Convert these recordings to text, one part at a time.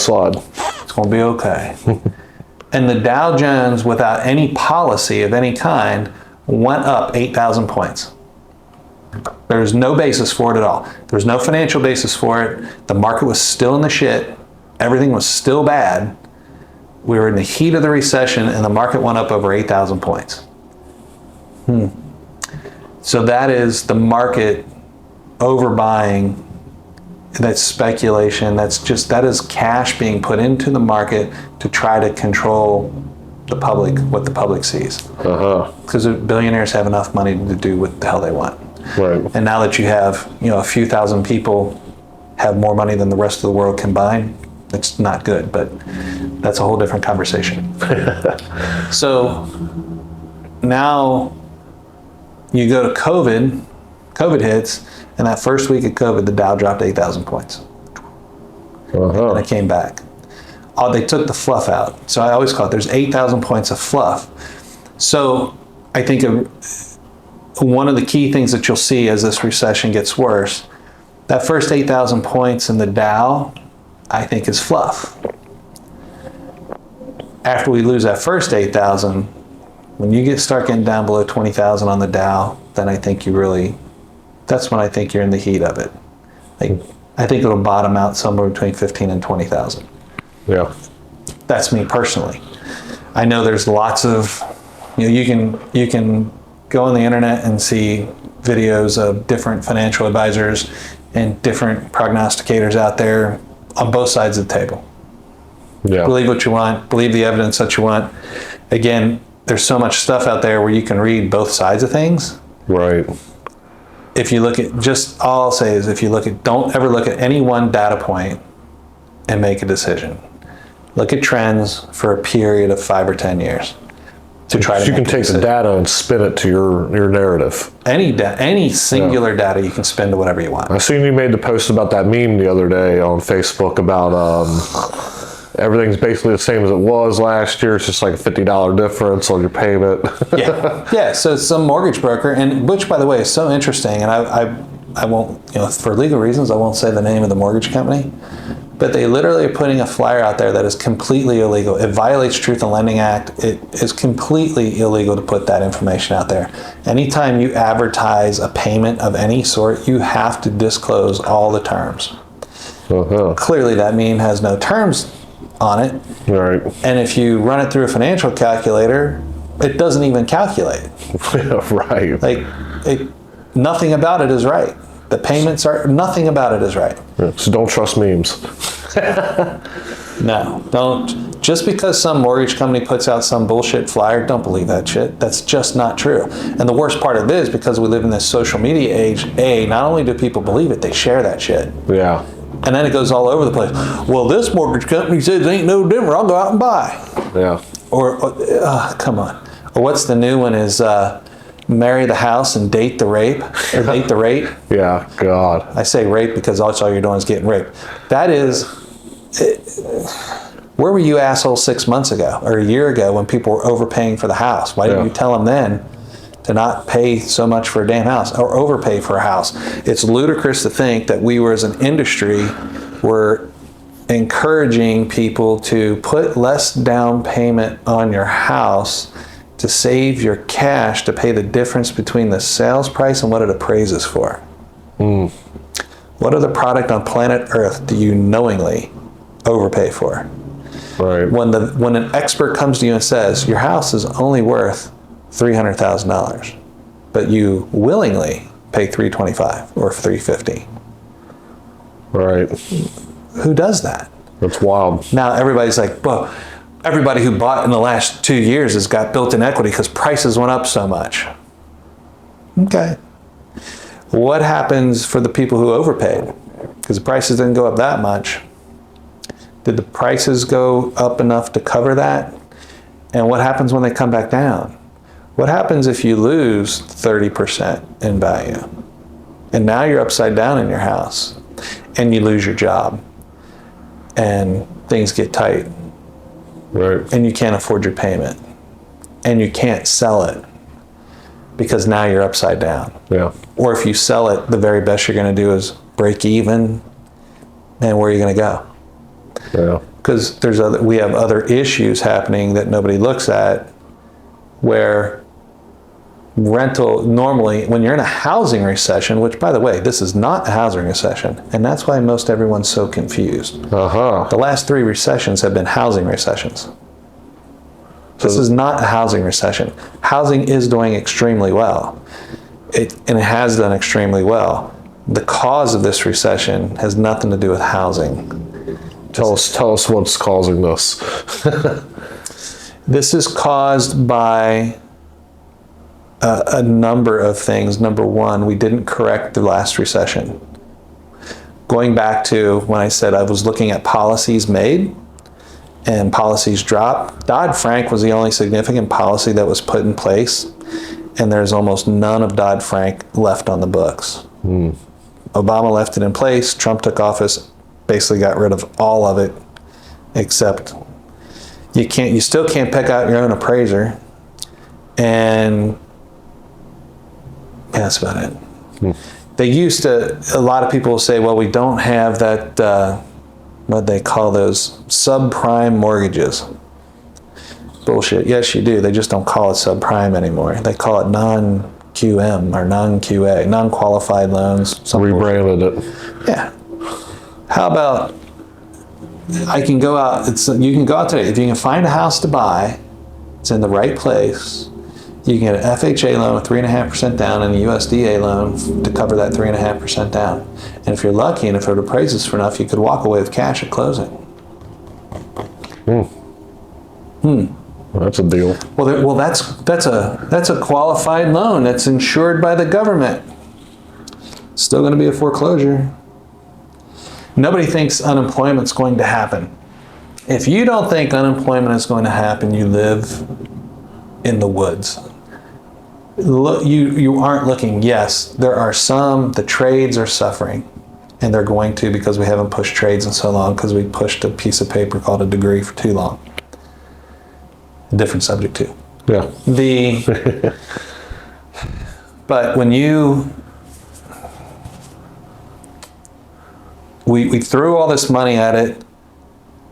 slide. It's going to be okay. And the Dow Jones, without any policy of any kind, went up 8,000 points. There's no basis for it at all. There's no financial basis for it. The market was still in the shit. Everything was still bad. We were in the heat of the recession, and the market went up over 8,000 points. So that is the market overbuying. That's speculation. That is cash being put into the market to try to control the public, what the public sees. Because billionaires have enough money to do what the hell they want. Right. And now that you have, a few thousand people have more money than the rest of the world combined, it's not good, but that's a whole different conversation. So now you go to COVID hits, and that first week of COVID, the Dow dropped 8,000 points. And it came back. They took the fluff out. So I always call it, there's 8,000 points of fluff. So I think one of the key things that you'll see as this recession gets worse, that first 8,000 points in the Dow, I think is fluff. After we lose that first 8,000, when you start getting down below 20,000 on the Dow, then I think that's when I think you're in the heat of it. I think it'll bottom out somewhere between 15 and 20,000. Yeah. That's me personally. I know there's lots of, you can go on the internet and see videos of different financial advisors and different prognosticators out there on both sides of the table. Yeah. Believe what you want, believe the evidence that you want. Again, there's so much stuff out there where you can read both sides of things. Right. If you look at, all I'll say is don't ever look at any one data point and make a decision. Look at trends for a period of 5 or 10 years to try to you can take the data and spin it to your narrative. Any singular data you can spin to whatever you want. I seen you made the post about that meme the other day on Facebook about everything's basically the same as it was last year. It's just like a $50 difference on your payment. Yeah. So some mortgage broker, and which, by the way, is so interesting. And I won't, for legal reasons, I won't say the name of the mortgage company, but they literally are putting a flyer out there that is completely illegal. It violates Truth in Lending Act. It is completely illegal to put that information out there. Anytime you advertise a payment of any sort, you have to disclose all the terms. Clearly, that meme has no terms on it. Right. And if you run it through a financial calculator, it doesn't even calculate. Right. Nothing about it is right. The payments nothing about it is right. Yeah, so don't trust memes. No, don't. Just because some mortgage company puts out some bullshit flyer, don't believe that shit. That's just not true. And the worst part of it is, because we live in this social media age, not only do people believe it, they share that shit. Yeah. And then it goes all over the place. Well, this mortgage company says ain't no different. I'll go out and buy. Yeah. Or come on. Or what's the new one is marry the house and date the rape, or date the rate. Yeah, God. I say rape because that's all you're doing is getting raped. That is, where were you assholes 6 months ago or a year ago when people were overpaying for the house? Why didn't you tell them then to not pay so much for a damn house or overpay for a house? It's ludicrous to think that we were, as an industry, were encouraging people to put less down payment on your house to save your cash to pay the difference between the sales price and what it appraises for. What other product on planet Earth do you knowingly overpay for? Right. When an expert comes to you and says your house is only worth $300,000, but you willingly pay $325,000 or $350,000. Right. Who does that? That's wild. Now everybody's like, well, everybody who bought in the last 2 years has got built-in equity because prices went up so much. Okay. What happens for the people who overpaid? Because the prices didn't go up that much. Did the prices go up enough to cover that? And what happens when they come back down? What happens if you lose 30% in value? And now you're upside down in your house and you lose your job and things get tight. Right. And you can't afford your payment and you can't sell it because now you're upside down. Yeah. Or if you sell it, the very best you're going to do is break even. And where are you going to go? Yeah. because we have other issues happening that nobody looks at, where rental, normally when you're in a housing recession, which by the way, this is not a housing recession, and that's why most everyone's so confused. The last 3 recessions have been housing recessions. This is not a housing recession. Housing is doing extremely well. And it has done extremely well. The cause of this recession has nothing to do with housing. Tell us what's causing this. This is caused by a number of things. Number one, we didn't correct the last recession. Going back to when I said I was looking at policies made and policies dropped, Dodd-Frank was the only significant policy that was put in place, and there's almost none of Dodd-Frank left on the books. Obama left it in place. Trump took office, basically got rid of all of it, except you still can't pick out your own appraiser, and yeah, that's about it. They used to, a lot of people will say, well, we don't have that, what they call those subprime mortgages. Bullshit. Yes, you do. They just don't call it subprime anymore. They call it non-QM or non-QA, non-qualified loans. Rebranded it. Yeah. How about, I can go out, you can go out today. If you can find a house to buy, it's in the right place, you can get an FHA loan with 3.5% down and a USDA loan to cover that 3.5% down. And if you're lucky and if it appraises for enough, you could walk away with cash at closing. That's a deal. Well, that's a qualified loan that's insured by the government. Still going to be a foreclosure. Nobody thinks unemployment's going to happen. If you don't think unemployment is going to happen, you live in the woods. Look, you aren't looking. Yes, there are some, the trades are suffering, and they're going to, because we haven't pushed trades in so long, because we pushed a piece of paper called a degree for too long. A different subject too. Yeah. But when we threw all this money at it,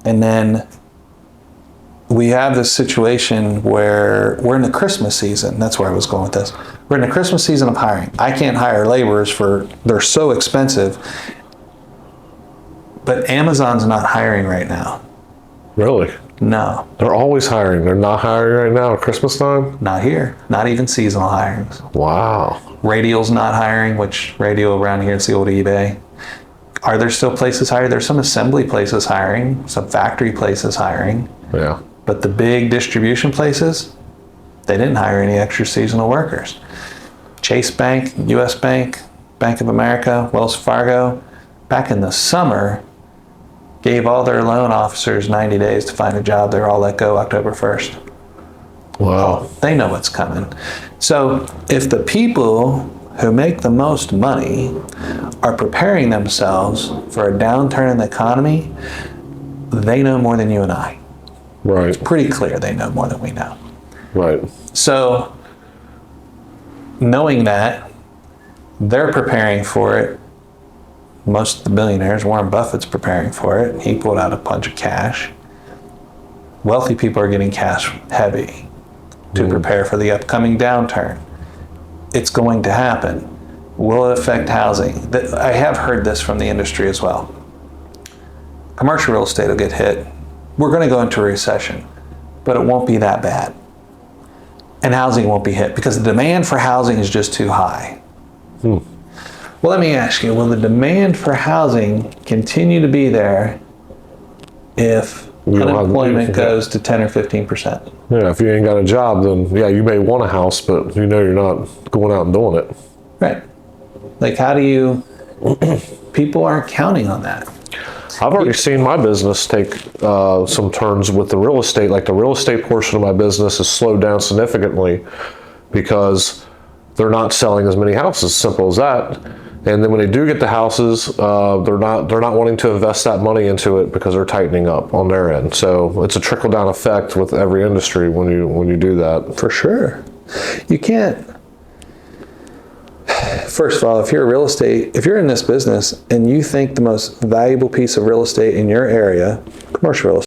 and then we have this situation where we're in the Christmas season. That's where I was going with this. We're in the Christmas season of hiring. I can't hire laborers they're so expensive. But Amazon's not hiring right now. Really? No. They're always hiring. They're not hiring right now at Christmas time? Not here. Not even seasonal hirings. Wow. Radial's not hiring, which Radio around here, it's the old eBay. Are there still places hiring? There's some assembly places hiring, some factory places hiring. Yeah. But the big distribution places, they didn't hire any extra seasonal workers. Chase Bank, US Bank, Bank of America, Wells Fargo, back in the summer, gave all their loan officers 90 days to find a job. They're all let go October 1st. Wow. They know what's coming. So if the people who make the most money are preparing themselves for a downturn in the economy, they know more than you and I. Right. It's pretty clear they know more than we know. Right. So knowing that, they're preparing for it. Most of the billionaires, Warren Buffett's preparing for it. He pulled out a bunch of cash. Wealthy people are getting cash heavy to prepare for the upcoming downturn. It's going to happen. Will it affect housing? I have heard this from the industry as well. Commercial real estate will get hit. We're going to go into a recession, but it won't be that bad. And housing won't be hit because the demand for housing is just too high. Well, let me ask you, will the demand for housing continue to be there if unemployment goes to 10 or 15%? Yeah, if you ain't got a job, then yeah, you may want a house, but you know you're not going out and doing it. Right. Like, how do you, people aren't counting on that. I've already seen my business take some turns with the real estate. Like the real estate portion of my business has slowed down significantly because they're not selling as many houses, simple as that. And then when they do get the houses, they're not wanting to invest that money into it because they're tightening up on their end. So it's a trickle down effect with every industry when you do that. For sure. You can't. First of all, if you're in this business and you think the most valuable piece of real estate in your area, commercial real estate,